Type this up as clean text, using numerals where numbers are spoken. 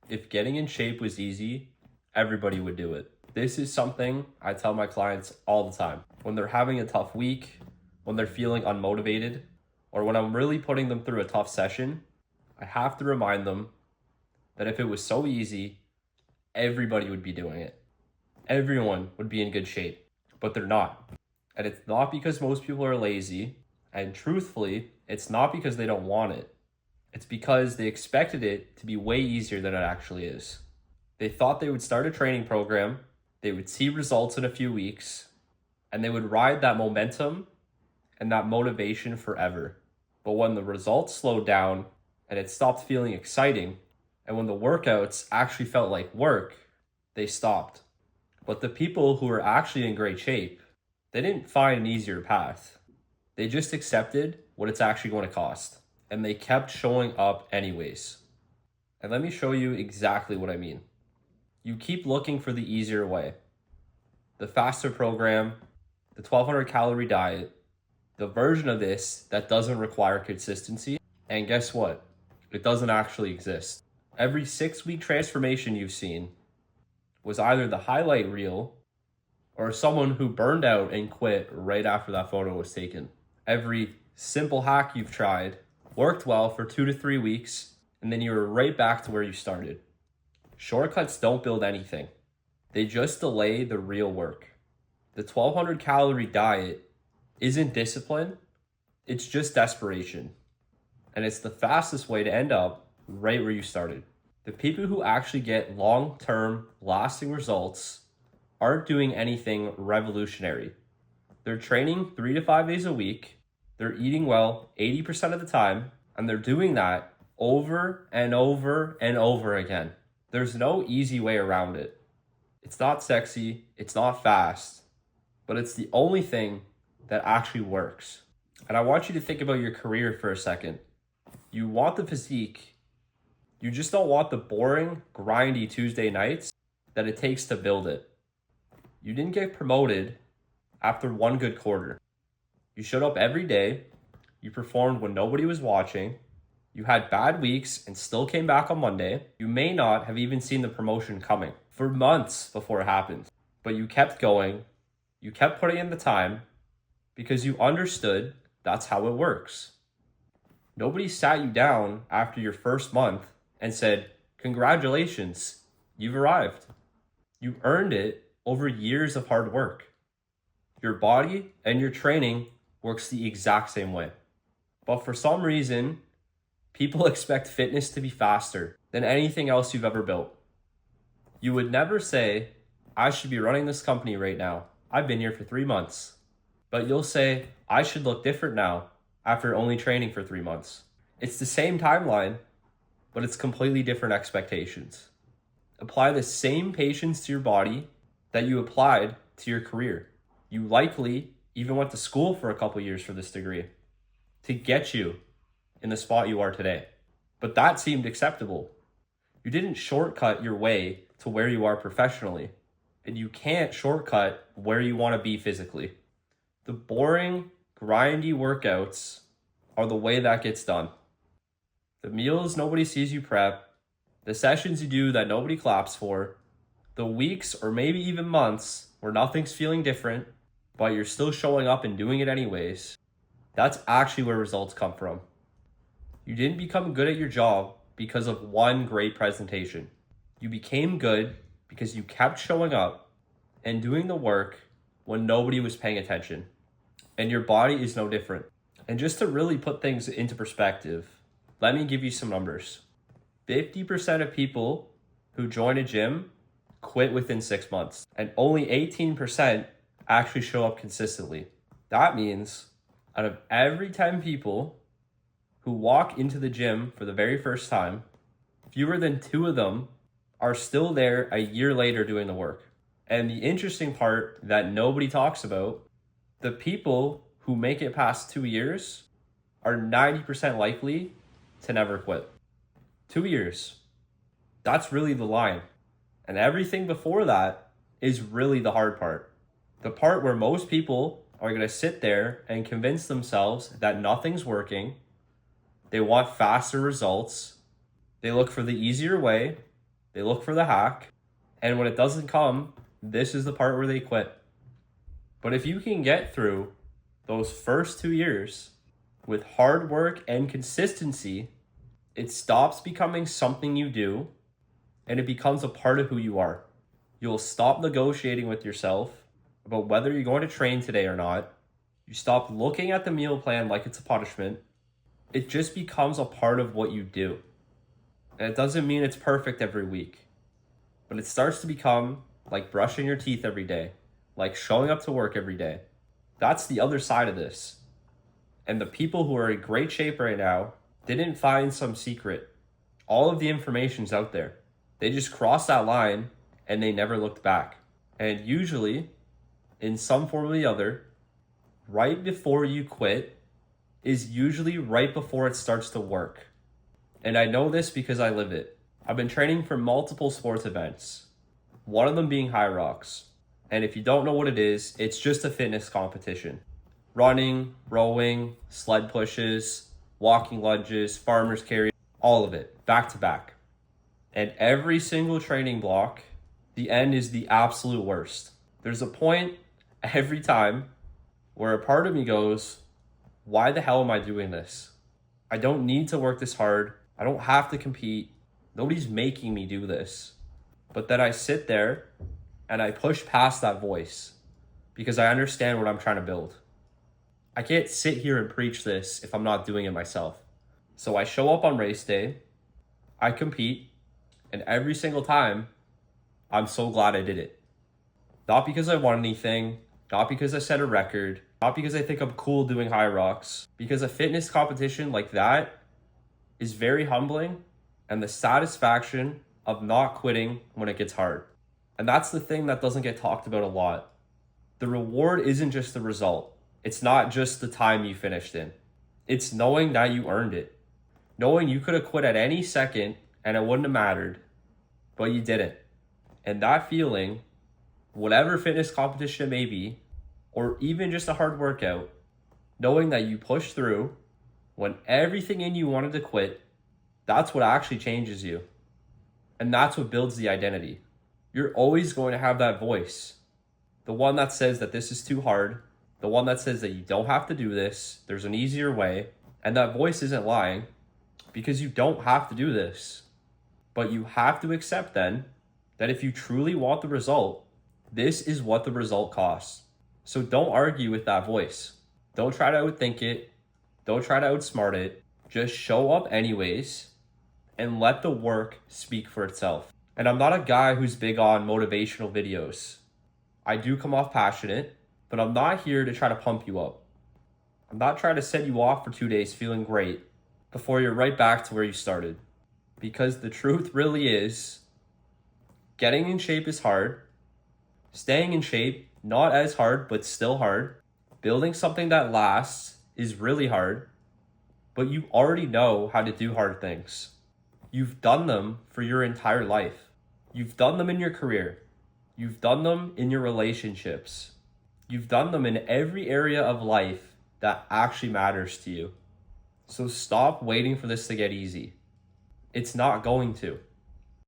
If getting in shape was easy, everybody would do it. This is something I tell my clients all the time. When they're having a tough week, when they're feeling unmotivated, or when I'm really putting them through a tough session, I have to remind them that if it was so easy, everybody would be doing it. Everyone would be in good shape, but they're not. And it's not because most people are lazy, and truthfully, it's not because they don't want it. It's because they expected it to be way easier than it actually is. They thought they would start a training program, they would see results in a few weeks, and they would ride that momentum and that motivation forever. But when the results slowed down and it stopped feeling exciting, and when the workouts actually felt like work, they stopped. But the people who were actually in great shape, they didn't find an easier path. They just accepted what it's actually going to cost, and they kept showing up anyways. And let me show you exactly what I mean. You keep looking for the easier way. The faster program, the 1200 calorie diet, the version of this that doesn't require consistency. And guess what? It doesn't actually exist. Every 6-week transformation you've seen was either the highlight reel or someone who burned out and quit right after that photo was taken. Every simple hack you've tried worked well for 2 to 3 weeks, and then you were right back to where you started. Shortcuts don't build anything. They just delay the real work. The 1200 calorie diet isn't discipline, it's just desperation. And it's the fastest way to end up right where you started. The people who actually get long-term, lasting results aren't doing anything revolutionary. They're training 3 to 5 days a week, they're eating well 80% of the time, and they're doing that over and over and over again. There's no easy way around it. It's not sexy, it's not fast, but it's the only thing that actually works. And I want you to think about your career for a second. You want the physique, you just don't want the boring, grindy Tuesday nights that it takes to build it. You didn't get promoted after one good quarter. You showed up every day, you performed when nobody was watching, you had bad weeks and still came back on Monday. You may not have even seen the promotion coming for months before it happened, but you kept going, you kept putting in the time because you understood that's how it works. Nobody sat you down after your first month and said, "Congratulations, you've arrived." You earned it over years of hard work. Your body and your training works the exact same way. But for some reason, people expect fitness to be faster than anything else you've ever built. You would never say, "I should be running this company right now. I've been here for 3 months." But you'll say, "I should look different now after only training for 3 months." It's the same timeline, but it's completely different expectations. Apply the same patience to your body that you applied to your career. You likely even went to school for a couple years for this degree to get you in the spot you are today. But that seemed acceptable. You didn't shortcut your way to where you are professionally, and you can't shortcut where you want to be physically. The boring, grindy workouts are the way that gets done. The meals nobody sees you prep, the sessions you do that nobody claps for, the weeks or maybe even months where nothing's feeling different, but you're still showing up and doing it anyways, that's actually where results come from. You didn't become good at your job because of one great presentation. You became good because you kept showing up and doing the work when nobody was paying attention. And your body is no different. And just to really put things into perspective, let me give you some numbers. 50% of people who join a gym quit within 6 months, and only 18% actually show up consistently. That means out of every 10 people who walk into the gym for the very first time, fewer than 2 of them are still there a year later doing the work. And the interesting part that nobody talks about, the people who make it past 2 years are 90% likely to never quit. 2 years. That's really the line. And everything before that is really the hard part. The part where most people are going to sit there and convince themselves that nothing's working. They want faster results. They look for the easier way. They look for the hack, and when it doesn't come, this is the part where they quit. But if you can get through those first 2 years with hard work and consistency, it stops becoming something you do and it becomes a part of who you are. You'll stop negotiating with yourself about whether you're going to train today or not. You stop looking at the meal plan like it's a punishment. It just becomes a part of what you do. And it doesn't mean it's perfect every week, but it starts to become like brushing your teeth every day, like showing up to work every day. That's the other side of this. And the people who are in great shape right now didn't find some secret. All of the information's out there. They just crossed that line and they never looked back. And usually, in some form or the other, right before you quit is usually right before it starts to work. And I know this because I live it. I've been training for multiple sports events, one of them being Hyrox. And if you don't know what it is, it's just a fitness competition. Running, rowing, sled pushes, walking lunges, farmer's carry, all of it, back to back. And every single training block, the end is the absolute worst. There's a point every time where a part of me goes, why the hell am I doing this? I don't need to work this hard. I don't have to compete. Nobody's making me do this. But then I sit there and I push past that voice because I understand what I'm trying to build. I can't sit here and preach this if I'm not doing it myself. So I show up on race day, I compete, and every single time, I'm so glad I did it. Not because I won anything, not because I set a record, not because I think I'm cool doing Hyrox, because a fitness competition like that is very humbling, and the satisfaction of not quitting when it gets hard. And that's the thing that doesn't get talked about a lot. The reward isn't just the result. It's not just the time you finished in. It's knowing that you earned it. Knowing you could have quit at any second and it wouldn't have mattered, but you didn't. And that feeling, whatever fitness competition it may be, or even just a hard workout, knowing that you pushed through when everything in you wanted to quit, that's what actually changes you. And that's what builds the identity. You're always going to have that voice. The one that says that this is too hard. The one that says that you don't have to do this. There's an easier way. And that voice isn't lying because you don't have to do this. But you have to accept then that if you truly want the result, this is what the result costs. So don't argue with that voice. Don't try to outthink it. Don't try to outsmart it. Just show up anyways and let the work speak for itself. And I'm not a guy who's big on motivational videos. I do come off passionate, but I'm not here to try to pump you up. I'm not trying to set you off for 2 days feeling great before you're right back to where you started. Because the truth really is, getting in shape is hard. Staying in shape, not as hard, but still hard. Building something that lasts is really hard. But you already know how to do hard things. You've done them for your entire life. You've done them in your career. You've done them in your relationships. You've done them in every area of life that actually matters to you. So stop waiting for this to get easy. It's not going to.